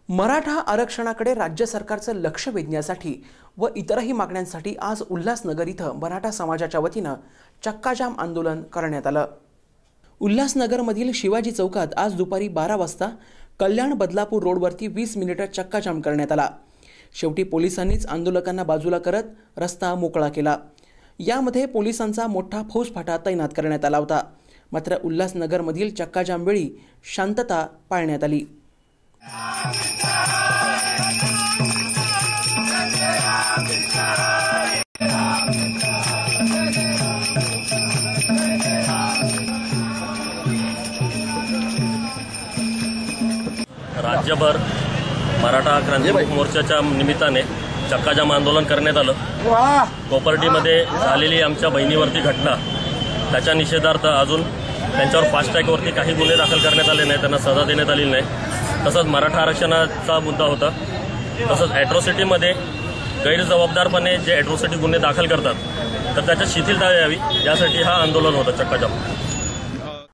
मराठा आरक्षणाकडे राज्य सरकारचं लक्ष वेधण्यासाठी व इतरही मागण्यांसाठी आज उल्हासनगर इथं मराठा समाजाच्या वतीनं चक्काजाम आंदोलन करण्यात आलं। उल्हासनगरमधील शिवाजी चौकात आज दुपारी 12 वाजता कल्याण बदलापूर रोडवरती 20 मिनिटे चक्काजाम करण्यात आला। शेवटी पोलिसांनीच आंदोलकांना बाजूला करत रस्ता मोकळा केला। यामध्ये पोलिसांचा मोठा फौजफाटा तैनात करण्यात आला होता। मात्र उल्हासनगरमधील चक्काजाम वेळी शांतता पाळण्यात आली। राज्यभर मराठा क्रांती मोर्चाच्या निमित्ताने चक्काजाम आंदोलन करण्यात आलं। कोपर्डीमध्ये झालेली आमच्या बहिणीवरती घटना, त्याच्या निषेधार्थ अजून त्यांच्यावर फास्टॅगवरती काही गुन्हे दाखल करण्यात आले नाही, त्यांना सजा देण्यात आली नाही। तसंच मराठा आरक्षणाचा मुद्दा होता। तसंच ॲट्रॉसिटीमध्ये गैरजबाबदारपणे जे ॲट्रॉसिटी गुन्हे दाखल करतात तर त्याच्यात शिथिलता यावी यासाठी हा आंदोलन होतं चक्काजाम।